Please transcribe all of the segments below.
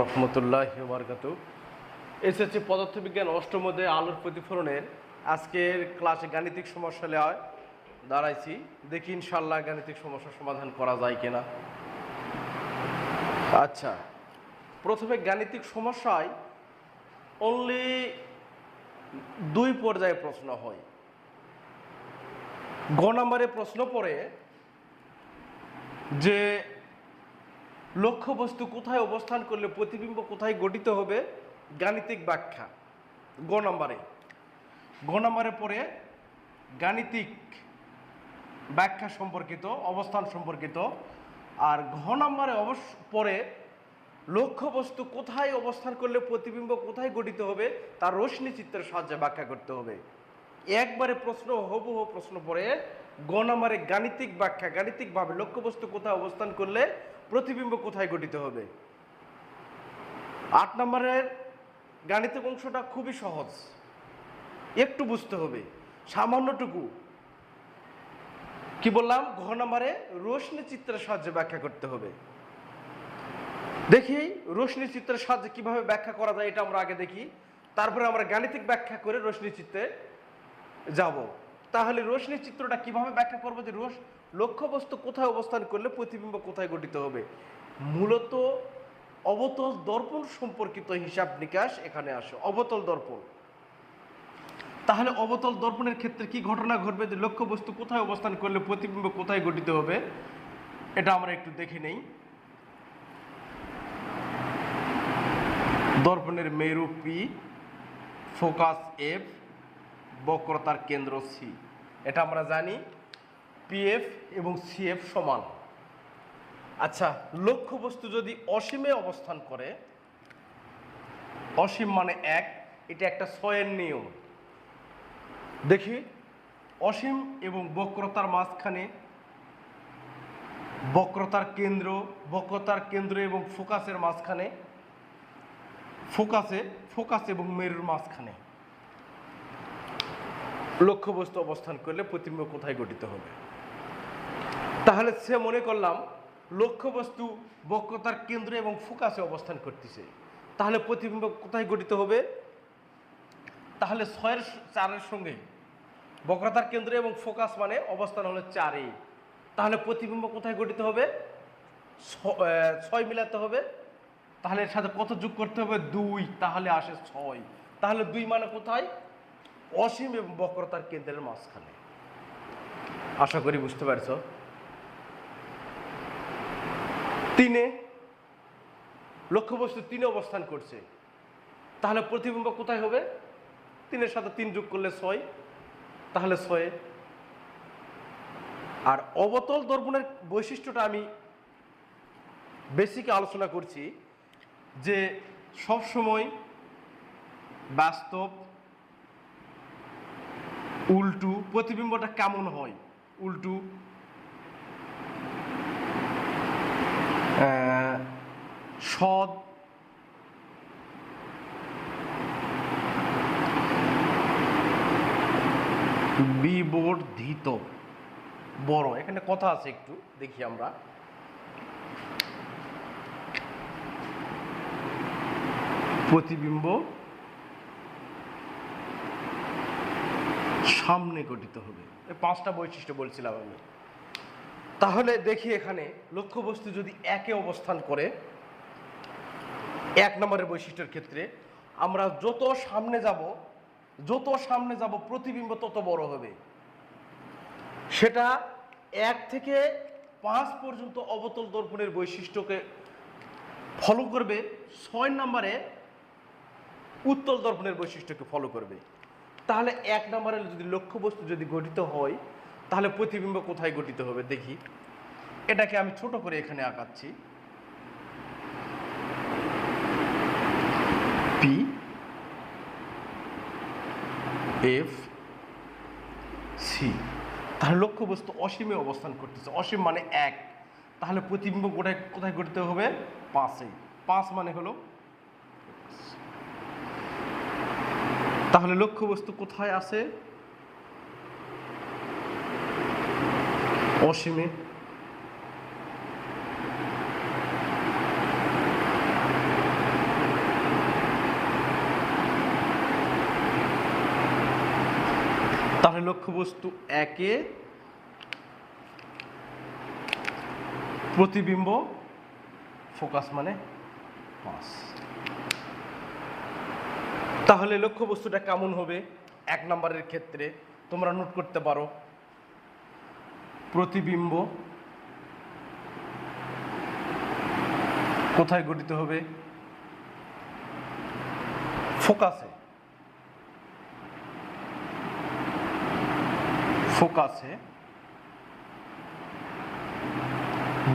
রহমতুল্লাহি ওয়া বারাকাতুহু। এসএসসি পদার্থবিজ্ঞান অষ্টম অধ্যায়ে আলোর প্রতিফলনের আজকের ক্লাসে গাণিতিক সমস্যা লয় দাঁড়াইছি। দেখি ইনশাআল্লাহ গাণিতিক সমস্যার সমাধান করা যায় কিনা। আচ্ছা, প্রথমে গাণিতিক সমস্যায় অনলি দুই পর্যায়ে প্রশ্ন হয়। গ নম্বরে প্রশ্ন পড়ে যে লক্ষ্যবস্তু কোথায় অবস্থান করলে প্রতিবিম্ব কোথায় গঠিত হবে, গাণিতিক ব্যাখ্যা। গ নম্বরে পরে গাণিতিক ব্যাখ্যা সম্পর্কিত, অবস্থান সম্পর্কিত। আর ঘ নম্বরে পরে লক্ষ্যবস্তু কোথায় অবস্থান করলে প্রতিবিম্ব কোথায় গঠিত হবে তার রশ্মি চিত্রের সাহায্যে ব্যাখ্যা করতে হবে। একবারে প্রশ্ন হুবহু প্রশ্ন পড়ে গ নম্বরে গাণিতিক ব্যাখ্যা, গাণিতিকভাবে লক্ষ্যবস্তু কোথায় অবস্থান করলে প্রতিবিম্ব কোথায় গঠিত হবে। 8 নম্বরের গাণিতিক অংশটা খুবই সহজ, একটু বুঝতে হবে সামান্যটুকু। কি বললাম? ঘ নম্বরে রশ্মি চিত্রের সাহায্যে ব্যাখ্যা করতে হবে। দেখি রশ্মি চিত্রের সাহায্যে কিভাবে ব্যাখ্যা করা যায় এটা আমরা আগে দেখি, তারপরে আমরা গাণিতিক ব্যাখ্যা করে রশ্মি চিত্রে যাব। তাহলে রশ্মি চিত্রটা কিভাবে ব্যাখ্যা করবো যে লক্ষ্যবস্তু কোথায় অবস্থান করলে প্রতিবিম্ব কোথায় গঠিত হবে। মূলত অবতল দর্পণ সম্পর্কিত হিসাব নিকাশ এখানে আসে। অবতল দর্পণ, তাহলে অবতল দর্পণের ক্ষেত্রে কি ঘটনা ঘটবে যে লক্ষ্যবস্তু কোথায় অবস্থান করলে প্রতিবিম্ব কোথায় গঠিত হবে, এটা আমরা একটু দেখে নেই। দর্পণের মেরু পি, ফোকাস এফ, বক্রতার কেন্দ্র সি, এটা আমরা জানি পিএফ এবং সিএফ সমান। আচ্ছা, লক্ষ্যবস্তু যদি অসীমে অবস্থান করে, অসীম মানে 1, এটা একটা ছয়ের নিয়ম। দেখি অসীম এবং বক্রতার মাঝখানে বক্রতার কেন্দ্র এবং ফোকাসের মাঝখানে, ফোকাস এবং মেরুর মাঝখানে লক্ষ্যবস্তু অবস্থান করলে প্রতিবিম্ব কোথায় গঠিত হবে। তাহলে সে মনে করলাম লক্ষ্যবস্তু বক্রতার কেন্দ্র এবং ফোকাসে অবস্থান করতেছে, তাহলে প্রতিবিম্ব কোথায় গঠিত হবে। তাহলে 6-4 সঙ্গে বক্রতার কেন্দ্র এবং ফোকাস মানে অবস্থান হলো 4, তাহলে প্রতিবিম্ব কোথায় গঠিত হবে, 6 মিলাতে হবে। তাহলে এর সাথে কত যোগ করতে হবে, 2, তাহলে আসে 6। তাহলে 2 মানে কোথায়, অসীম এবং বক্রতার কেন্দ্রের মাঝখানে। আশা করি বুঝতে পারছো। 3 লক্ষ্যবস্তু 3 অবস্থান করছে, তাহলে প্রতিবিম্ব কোথায় হবে, 3-এর সাথে 3 যোগ করলে 6, তাহলে 6। আর অবতল দর্পণের বৈশিষ্ট্যটা আমি বেসিকে আলোচনা করছি যে সবসময় বাস্তব উল্টু প্রতিবিম্বটা কেমন হয়, উল্টু সৎ বিবর্ধিত বড়। এখানে কথা আছে, একটু দেখি আমরা। প্রতিবিম্ব সামনে গঠিত হবে, এই 5টা বৈশিষ্ট্য বলছিলাম আমি। তাহলে দেখি এখানে লক্ষ্যবস্তু যদি 1-এ অবস্থান করে, 1 নম্বরের বৈশিষ্ট্যের ক্ষেত্রে আমরা যত সামনে যাব প্রতিবিম্ব তত বড় হবে। সেটা 1 থেকে 5 পর্যন্ত অবতল দর্পণের বৈশিষ্ট্যকে ফলো করবে, 6 নম্বরে উত্তল দর্পণের বৈশিষ্ট্যকে ফলো করবে। তাহলে 1 নম্বরে যদি লক্ষ্যবস্তু যদি গঠিত হয়, তাহলে প্রতিবিম্ব কোথায় গঠিত হবে দেখি। এটাকে আমি ছোট করে এখানে আঁকাচ্ছি, পি এফ সি। তাহলে লক্ষ্যবস্তু অসীমে অবস্থান করতেছে, অসীম মানে 1, তাহলে প্রতিবিম্ব কোথায় গঠিত হবে, 5-এ। 5 মানে হলো, তাহলে লক্ষ্যবস্তু কোথায় আছে, অসীমে। তাহলে লক্ষ্যবস্তু একে প্রতিবিম্ব ফোকাস মানে 5। তাহলে লক্ষ্যবস্তুটা কেমন হবে? 1 নম্বরের ক্ষেত্রে তোমরা নোট করতে পারো, প্রতিবিম্ব কোথায় গঠিত হবে? ফোকাসে। ফোকাসে।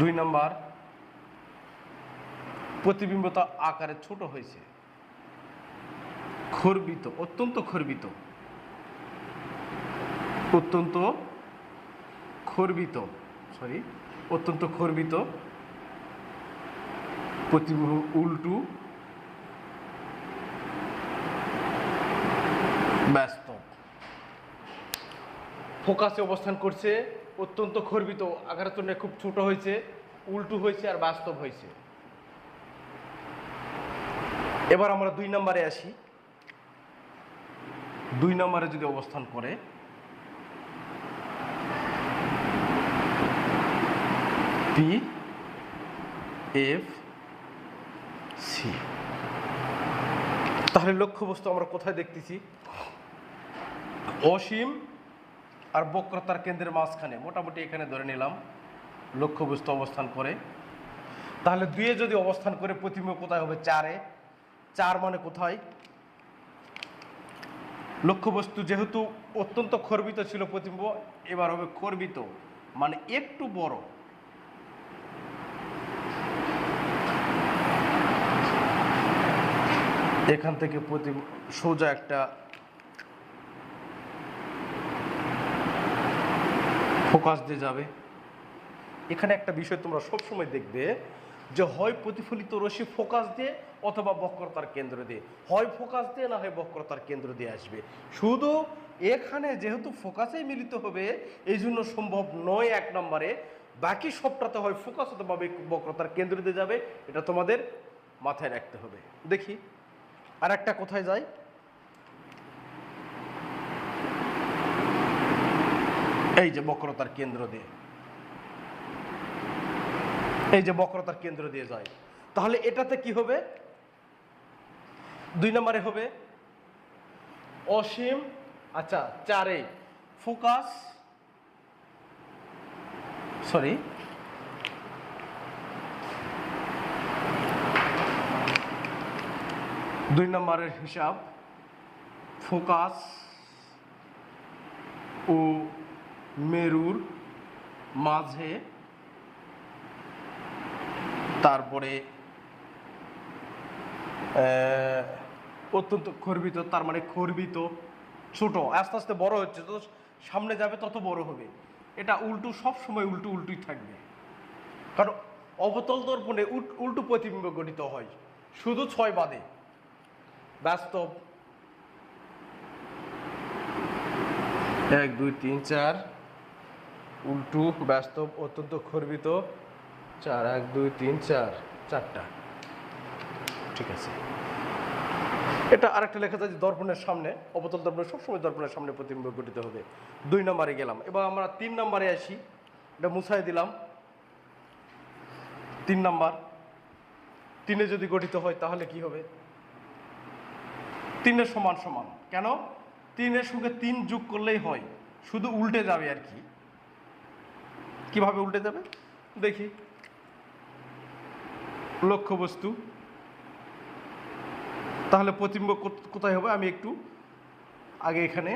2 নম্বর, প্রতিবিম্বতা আকারে ছোট হয়েছে, খর্বিত, অত্যন্ত খর্বিত, অত্যন্ত খর্বিত, অত্যন্ত খর্বিত, প্রতিবিম্ব উল্টু ব্যস্ত। ফোকাসে অবস্থান করছে, অত্যন্ত খর্বিত, আকারের তুলনায় খুব ছোট হয়েছে, উল্টু হয়েছে আর বাস্তব হয়েছে। এবার আমরা 2 নম্বরে আসি। 2 নম্বরে যদি অবস্থান করে, পি এফ সি, তাহলে লক্ষ্যবস্তু আমরা কোথায় দেখতেছি? অসীম আর বক্রতার কেন্দ্রের মাঝখানে, মোটামুটি এখানে ধরে নিলাম লক্ষ্যবস্তু অবস্থান করে। তাহলে 2-এ যদি অবস্থান করে, প্রতিবিম্ব কোথায় হবে? 4-এ। 4 মানে কোথায়? লক্ষ্যবস্তু যেহেতু অত্যন্ত খর্বিত ছিল প্রতিবিম্ব, এবার হবে খর্বিত মানে একটু বড়। এখান থেকে সোজা একটা ফোকাস দিয়ে যাবে। এখানে একটা বিষয় তোমরা সবসময় দেখবে যে হয় প্রতিফলিত রশ্মি ফোকাস দিয়ে অথবা বক্রতার কেন্দ্র দিয়ে, হয় ফোকাস দিয়ে না হয় বক্রতার কেন্দ্র দিয়ে আসবে। শুধু এখানে যেহেতু ফোকাসেই মিলিত হবে, এই জন্য সম্ভব নয় 1 নম্বরে। বাকি সবটাতে হয় ফোকাস অথবা বক্রতার কেন্দ্র দিয়ে যাবে, এটা তোমাদের মাথায় রাখতে হবে। দেখি আর একটা কোথায় যায়? এই যে বক্রতার কেন্দ্র দিয়ে, এই যে বক্রতার কেন্দ্র দিয়ে যায়। তাহলে এটাতে কি হবে? 2 নম্বরে হবে অসীম, আচ্ছা 4-এ ফোকাস, 2 নম্বরের হিসাব ফোকাস ও মেরুর মাঝে, তারপরে অত্যন্ত খর্বিত, তার মানে খর্বিত ছোট, আস্তে আস্তে বড় হচ্ছে, যত সামনে যাবে তত বড় হবে। এটা উল্টু, সব সময় উল্টু উল্টুই থাকবে, কারণ অবতল দর্পণে উল্টু প্রতিবিম্ব গঠিত হয়, শুধু 6 বাদে। বাস্তব 1 2 3 4, উল্টু, বাস্তব, অত্যন্ত খর্বিত 4, 1 2 3 4, 4টা। ঠিক আছে, এটা আরেকটা লেখা যায় যে দর্পণের সামনে, অবতল দর্পণের সবসময় দর্পণের সামনে প্রতিবিম্ব গঠিত হবে। 2 নম্বরে গেলাম। এবার আমরা 3 নম্বরে আসি, এটা মুছাই দিলাম। 3 নম্বর, 3-এ যদি গঠিত হয় তাহলে কি হবে? 3-এর সমান সমান, কেন? 3-এর সঙ্গে 3 যোগ করলেই হয়, শুধু উল্টে যাবে আর কি। কিভাবে উল্টে যাবে দেখি। লক্ষ্যবস্তু, তাহলে প্রতিবিম্ব কোথায় হবে? আমি একটু আগে এখানে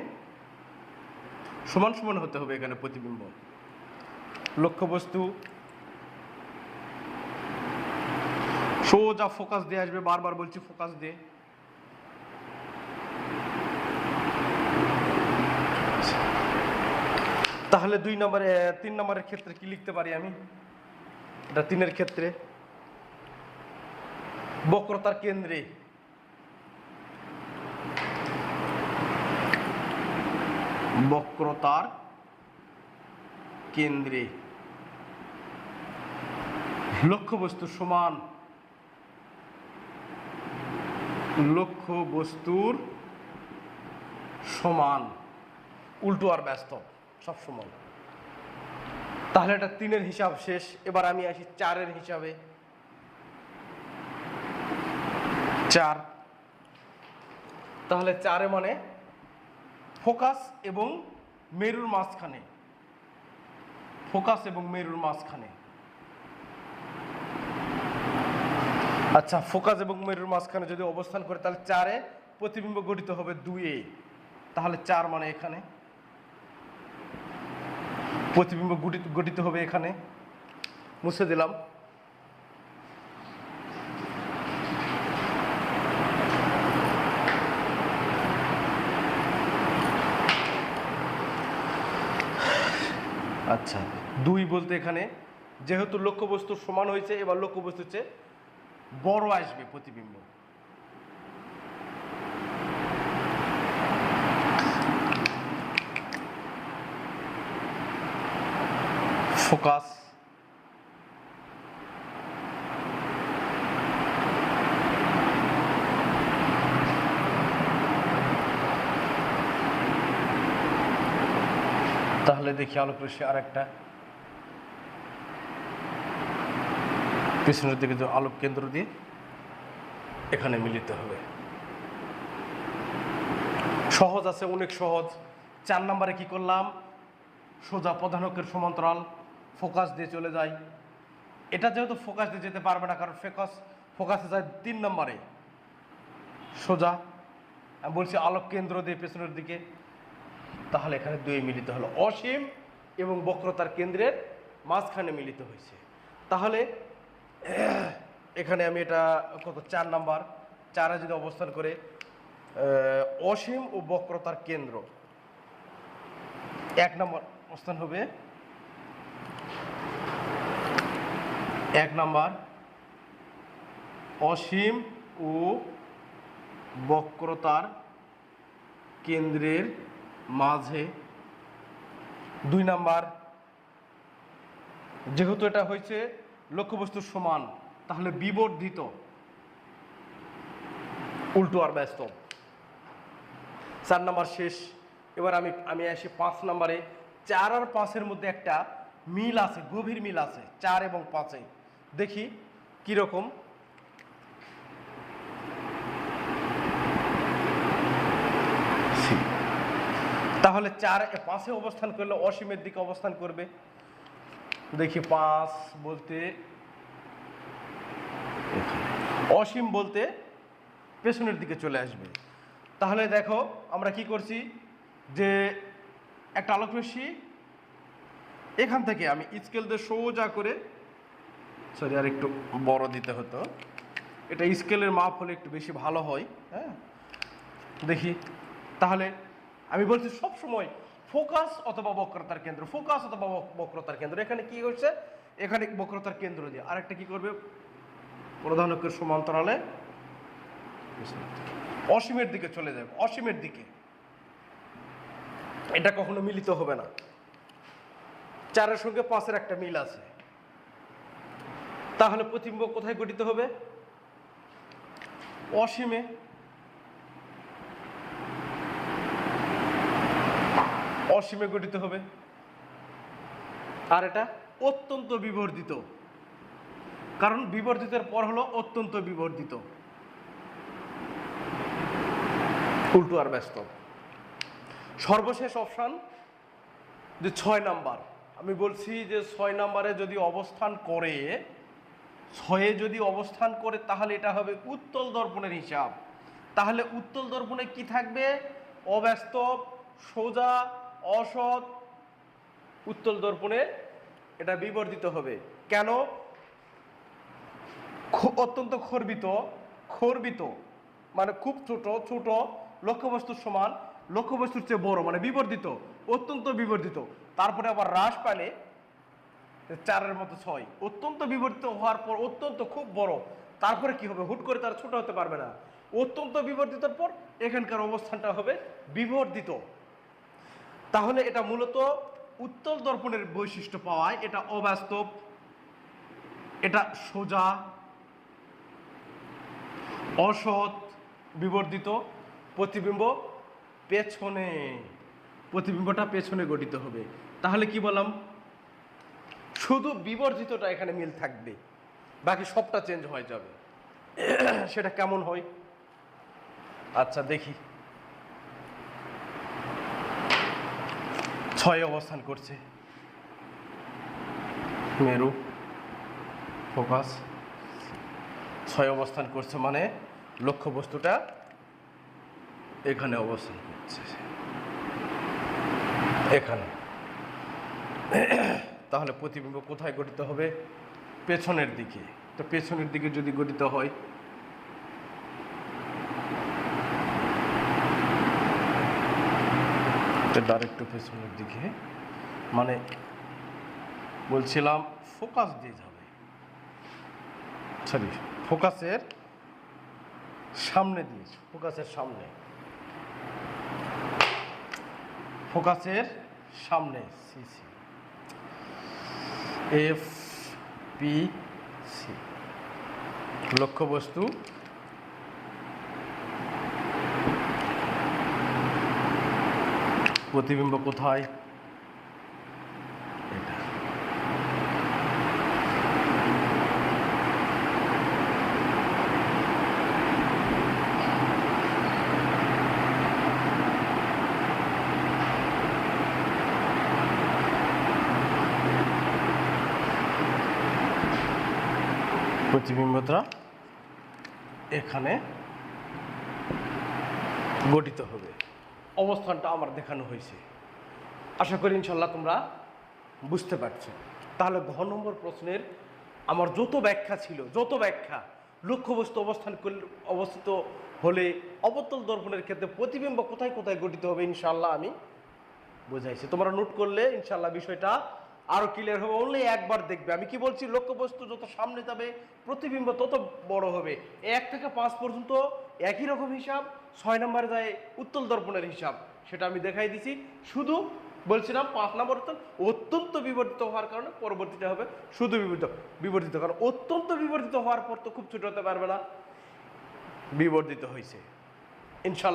সমান সমান হতে হবে, এখানে প্রতিবিম্ব লক্ষ্যবস্তু সোজা ফোকাস দিয়ে আসবে, বারবার বলছি ফোকাস দিয়ে। তাহলে 2 নম্বরে 3 নম্বরের ক্ষেত্রে কি লিখতে পারি আমি? এটা 3-এর ক্ষেত্রে বক্রতার কেন্দ্রে, বক্রতার কেন্দ্রে লক্ষ্যবস্তু সমান, লক্ষ্যবস্তুর সমান উল্টো আর ব্যস্ত সবসময়। তাহলে এটা 3-এর হিসাব শেষ। এবার আমি আসি 4-এর হিসাবে। 4, তাহলে 4-এ মানে ফোকাস এবং মেরুর মাঝখানে, ফোকাস এবং মেরুর মাঝখানে। আচ্ছা, ফোকাস এবং মেরুর মাঝখানে যদি অবস্থান করে তাহলে 4-এ প্রতিবিম্ব গঠিত হবে 2-এ। তাহলে 4 মানে এখানে প্রতিবিম্ব গঠিত হবে এখানে, মুছে দিলাম। আচ্ছা, 2 বলতে এখানে যেহেতু লক্ষ্যবস্তু সমান হয়েছে, এবার লক্ষ্যবস্তু চেয়ে বড় আসবে প্রতিবিম্ব। ফোকাস তাহলে দেখি আলোক রশ্মি আর একটা পিছনের দিকে আলোক কেন্দ্র দিয়ে এখানে মিলিত হবে। সহজ আছে, অনেক সহজ। 4 নম্বরে কি করলাম, সোজা প্রধানকের সমান্তরাল ফোকাস দিয়ে চলে যায়। এটা যেহেতু ফোকাস দিয়ে যেতে পারবে না, কারণ ফোকাসে যায় 3 নম্বরে সোজা। আমি বলছি আলোক কেন্দ্র দিয়ে পেছনের দিকে, তাহলে এখানে 2 মিলিত হলো, অসীম এবং বক্রতার কেন্দ্রের মাঝখানে মিলিত হয়েছে। তাহলে এখানে আমি এটা কত 4 নাম্বার, 4-এ যদি অবস্থান করে অসীম ও বক্রতার কেন্দ্র, 1 নম্বর অবস্থান হবে 1 নাম্বার অসীম ও বক্রতার কেন্দ্রের মাঝে। 2 নাম্বার, যেহেতু এটা হয়েছে লক্ষ্যবস্তুর সমান, তাহলে বিবর্ধিত উল্টো আর ব্যস্ত। 4 নাম্বার শেষ। এবার আমি আসি 5 নাম্বারে। 4 আর 5-এর মধ্যে একটা মিল আছে, গভীর মিল আছে 4 এবং 5-এ। দেখি কিরকম। তাহলে 5-এ অবস্থান করলে অসীমের দিকে অবস্থান করবে। দেখি 5 বলতে অসীম বলতে পেছনের দিকে চলে আসবে। তাহলে দেখো আমরা কি করছি, যে একটা আলোক রশ্মি এখান থেকে আমি স্কেল দিয়ে সোজা করে, সরি আর একটু বড় দিতে হতো, এটা স্কেলের মাপ হলে একটু বেশি ভালো হয়। হ্যাঁ, দেখি। তাহলে আমি বলছি সব সময় ফোকাস অথবা বক্রতার কেন্দ্র, ফোকাস অথবা বক্রতার কেন্দ্র। এখানে কি হচ্ছে, এখানে বক্রতার কেন্দ্র দিয়ে আরেকটা কি করবে, প্রধানকের সমান্তরালে অসীমের দিকে চলে যাবে, অসীমের দিকে। এটা কখনো মিলিত হবে না। 4-এর সঙ্গে 5-এর একটা মিল আছে। তাহলে প্রতিবিম্ব কোথায় গঠিত হবে, অসীমে। অসীমে গঠিত হবে। আর এটা অত্যন্ত বিবর্ধিত, কারণ বিবর্ধিতের পর হলো অত্যন্ত বিবর্ধিত, উল্টো আর ব্যস্ত। সর্বশেষ অপশান যে 6 নাম্বার। আমি বলছি যে 6 নাম্বারে যদি অবস্থান করে, 6-এ যদি অবস্থান করে, তাহলে এটা হবে উত্তল দর্পণের হিসাব। তাহলে উত্তল দর্পণে কি থাকবে, অবাস্তব, সোজা, অসৎ। উত্তল দর্পণে এটা বিবর্ধিত হবে। কেন, অত্যন্ত খর্বিত মানে খুব ছোট ছোট, লক্ষ্যবস্তুর সমান, লক্ষ্যবস্তুর চেয়ে বড় মানে বিবর্ধিত, অত্যন্ত বিবর্ধিত। তারপরে আবার হ্রাস পালে 4-এর মতো 6, অত্যন্ত বিবর্ধিত হওয়ার পর অত্যন্ত খুব বড়, তারপরে কি হবে, হুট করে তার ছোট হতে পারবে না। অত্যন্ত বিবর্ধিতর পর এখানকার অবস্থানটা হবে বিবর্ধিত। তাহলে এটা মূলত উত্তল দর্পণের বৈশিষ্ট্য পাওয়ায় এটা অবাস্তব, এটা সোজা, অসৎ, বিবর্ধিত, প্রতিবিম্ব পেছনে, প্রতিবিম্বটা পেছনে গঠিত হবে। তাহলে কি বললাম, শুধু বিবর্জিতটা এখানে মিল থাকবে, বাকি সবটা চেঞ্জ হয়ে যাবে। সেটা কেমন হয়? আচ্ছা দেখি। 6 অবস্থান করছে, মেরু ফোকাস 6 অবস্থান করছে, মানে লক্ষ্যবস্তুটা এখানে অবস্থান করছে, এখানে। তাহলে প্রতিবিম্ব কোথায় গঠিত হবে? পেছনের দিকে। তো পেছনের দিকে যদি গঠিত হয়, ডাইরেক্ট পেছনের দিকে, মানে বলছিলাম ফোকাস দিয়ে যাবে, সরি ফোকাসের সামনে দিয়ে, ফোকাসের সামনে, ফোকাসের সামনে, সিসি এফ পি সি, লক্ষ্যবস্তু প্রতিবিম্ব কোথায়? এটা। প্রতিবিম্বটা এখানে গঠিত হবে। অবস্থানটা আমার দেখানো হয়েছে, আশা করি ইনশাল্লাহ তোমরা বুঝতে পারছো। তাহলে ঘ নম্বর প্রশ্নের আমার যত ব্যাখ্যা ছিল, যত ব্যাখ্যা লক্ষ্যবস্তু অবস্থিত হলে অবতল দর্পণের ক্ষেত্রে প্রতিবিম্ব কোথায় কোথায় গঠিত হবে, ইনশাল্লাহ আমি বুঝাইছি। তোমরা নোট করলে ইনশাল্লাহ বিষয়টা আরো ক্লিয়ার হবে। অনলি একবার দেখবে আমি কি বলছি, লক্ষ্যবস্তু যত সামনে যাবে প্রতিবিম্ব তত বড় হবে। 1 থেকে 5 পর্যন্ত একই রকম হিসাব, 6 নম্বরে যায় উত্তল দর্পণের হিসাব, সেটা আমি দেখাই দিছি। শুধু বলছিলাম 5 নম্বর অত্যন্ত বিবর্তিত হওয়ার কারণে পরবর্তীতে হবে শুধু বিবর্তিত, কারণ অত্যন্ত বিবর্তিত হওয়ার পর তো খুব ছোট হতে পারবে না, বিবর্তিত হয়েছে ইনশাল্লাহ।